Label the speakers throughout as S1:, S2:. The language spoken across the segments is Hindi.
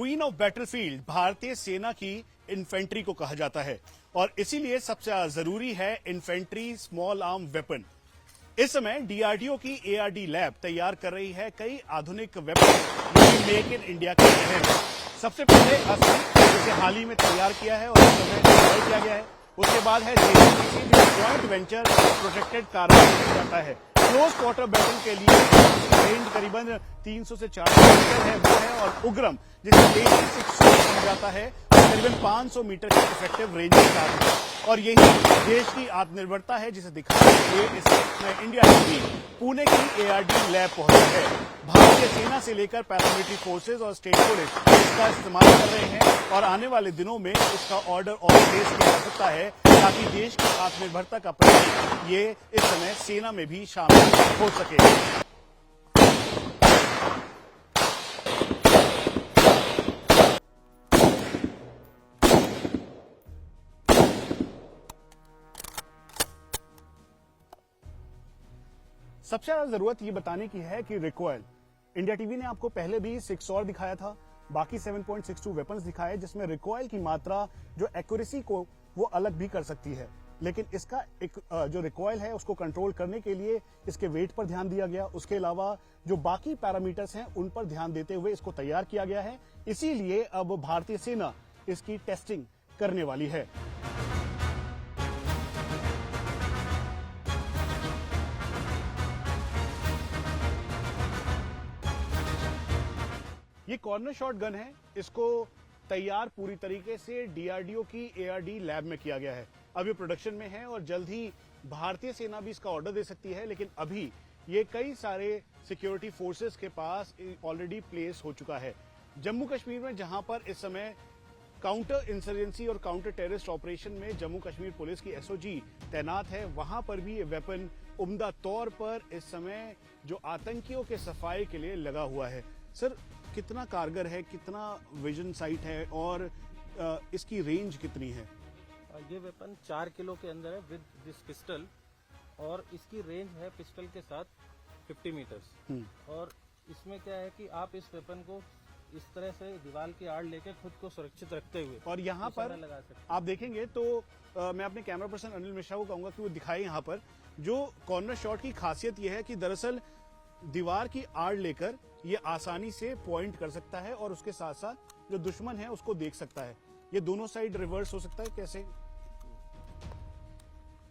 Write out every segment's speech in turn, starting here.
S1: क्वीन ऑफ बैटलफील्ड भारतीय सेना की इन्फेंट्री को कहा जाता है और इसीलिए सबसे ज्यादा जरूरी है इन्फेंट्री स्मॉल आर्म वेपन। इस समय डीआरडीओ की एआरडी लैब तैयार कर रही है कई आधुनिक वेपन जो कि मेक इन इंडिया के तहत है। सबसे पहले असम जिसे हाल ही में तैयार किया है और इस समय डिप्लॉय किया गया है। उसके बाद है जेएनपीसी जो ज्वाइंट वेंचर प्रोटेक्टेड कार्बन जाता है। क्लोज क्वार्टर बैटल के लिए रेंज करीबन 300 से 400 मीटर है वो है और उग्रम जिसे बेसिक 600 कहा जाता है करीबन 500 मीटर की इफेक्टिव रेंज के साथ है। और यही देश की आत्मनिर्भरता है जिसे दिखाने के लिए इसमें इंडिया नेवी पुणे की एआरडी लैब पहुंचा है। भारतीय सेना से लेकर पैरामिलिट्री फोर्सेज और स्टेट पुलिस इसका इस्तेमाल कर रहे हैं और आने वाले दिनों में इसका ऑर्डर और प्लेस किया जा सकता है ताकि देश की आत्मनिर्भरता का प्रतीक ये इस समय सेना में भी शामिल हो सके। सबसे ज्यादा जरूरत ये बताने की है कि रिकॉइल इंडिया टीवी ने आपको पहले भी 6 और दिखाया था, बाकी 7.62 वेपन्स दिखाए जिसमें रिकॉइल की मात्रा जो एक्यूरेसी को वो अलग भी कर सकती है, लेकिन इसका एक जो रिकॉइल है उसको कंट्रोल करने के लिए इसके वेट पर ध्यान दिया गया। उसके अलावा जो बाकी पैरामीटर्स हैं उन पर ध्यान देते हुए इसको तैयार किया गया है। इसीलिए अब भारतीय सेना इसकी टेस्टिंग करने वाली है। ये कॉर्नर शॉट गन है, इसको तैयार पूरी तरीके से डीआरडीओ की एआरडी लैब में किया गया है। अब ये प्रोडक्शन में है और जल्द ही भारतीय सेना भी इसका ऑर्डर दे सकती है, लेकिन अभी ये कई सारे सिक्योरिटी फोर्सेस के पास ऑलरेडी प्लेस हो चुका है। जम्मू कश्मीर में जहां पर इस समय काउंटर इंसर्जेंसी और काउंटर टेररिस्ट ऑपरेशन में जम्मू कश्मीर पुलिस की एसओजी तैनात है, वहां पर भी ये वेपन उम्दा तौर पर इस समय जो आतंकियों के सफाई के लिए लगा हुआ है। सर, कितना कारगर है, कितना विजन साइट है और इसकी रेंज कितनी है?
S2: ये वेपन 4 किलो के अंदर है विद दिस पिस्टल और इसकी रेंज है पिस्टल के साथ 50 मीटर्स। और इसमें क्या है कि आप इस वेपन को इस तरह से दीवार की आड़ लेके खुद को सुरक्षित रखते हुए
S1: और यहाँ पर
S2: लगा सकते
S1: आप देखेंगे तो मैं अपने कैमरा पर्सन अनिल मिश्रा को कहूंगा कि वो दिखाए यहाँ पर जो कॉर्नर शॉट की खासियत यह है कि दरअसल दीवार की आड़ लेकर ये आसानी से पॉइंट कर सकता है और उसके साथ साथ जो दुश्मन है उसको देख सकता है। ये दोनों साइड रिवर्स हो सकता है। कैसे?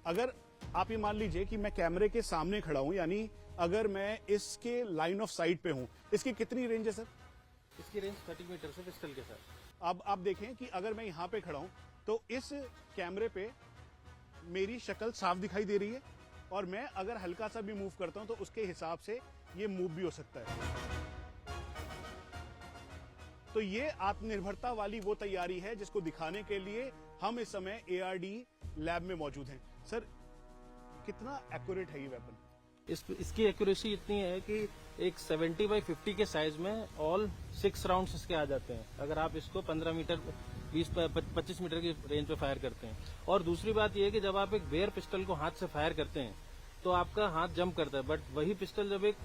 S1: अगर आप ये मान लीजिए कि मैं कैमरे के सामने खड़ा हूं, यानी अगर मैं इसके लाइन ऑफ साइट पे हूं, इसकी कितनी रेंज है सर?
S2: इसकी रेंज 30 मीटर से पिस्टल के साथ।
S1: अब आप देखें कि अगर मैं यहां पे खड़ा हूं तो इस कैमरे पे मेरी शक्ल साफ दिखाई दे रही है और मैं अगर हल्का सा भी मूव करता हूं तो उसके हिसाब से ये मूव भी हो सकता है। तो ये आत्मनिर्भरता वाली वो तैयारी है जिसको दिखाने के लिए हम इस समय एआरडी लैब में मौजूद हैं। सर, कितना एक्यूरेट है ये वेपन?
S2: इसकी एक्यूरेसी इतनी है कि एक 70 बाई 50 के साइज में ऑल 6 राउंड्स इसके आ जाते हैं अगर आप इसको 15 मीटर 20-25 मीटर की रेंज पे फायर करते हैं। और दूसरी बात यह है कि जब आप एक बेयर पिस्टल को हाथ से फायर करते हैं तो आपका हाथ जंप करता है, बट वही पिस्टल जब एक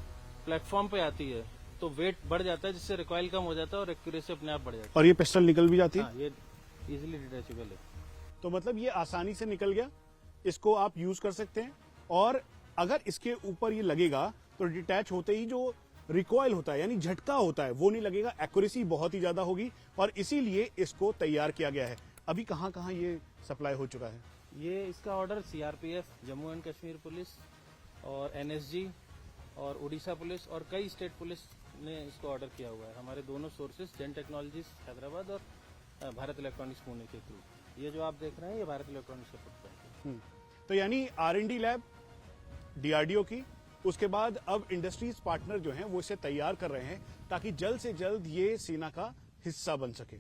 S2: प्लेटफॉर्म पे आती है तो वेट बढ़ जाता है जिससे रिकॉइल कम हो जाता है और एक्यूरेसी अपने आप बढ़ जाती है।
S1: और ये पिस्टल निकल भी जाती है?
S2: हाँ, ये इजीली डिटैचेबल है।
S1: तो मतलब ये आसानी से निकल गया, इसको आप यूज कर सकते हैं और अगर इसके ऊपर ये लगेगा तो डिटैच होते ही जो रिकॉइल होता है यानी झटका होता है वो नहीं लगेगा, एक्यूरेसी बहुत ही ज्यादा होगी और इसीलिए इसको तैयार किया गया है। अभी कहां कहां ये सप्लाई हो चुका है?
S2: ये इसका order CRPF, Jammu and Kashmir police और एनएसजी और उड़ीसा पुलिस और कई स्टेट पुलिस ने इसको ऑर्डर किया हुआ है। हमारे दोनों सोर्सेज जेन टेक्नोलॉजीज हैदराबाद और भारत इलेक्ट्रॉनिक्स पुणे के थ्रू। ये जो आप देख रहे हैं ये भारत इलेक्ट्रॉनिक्स का प्रोडक्ट है।
S1: तो यानी आर&डी लैब डीआरडीओ की, उसके बाद अब इंडस्ट्रीज पार्टनर जो हैं वो इसे तैयार कर रहे हैं ताकि जल्द से जल्द ये सेना का हिस्सा बन सके।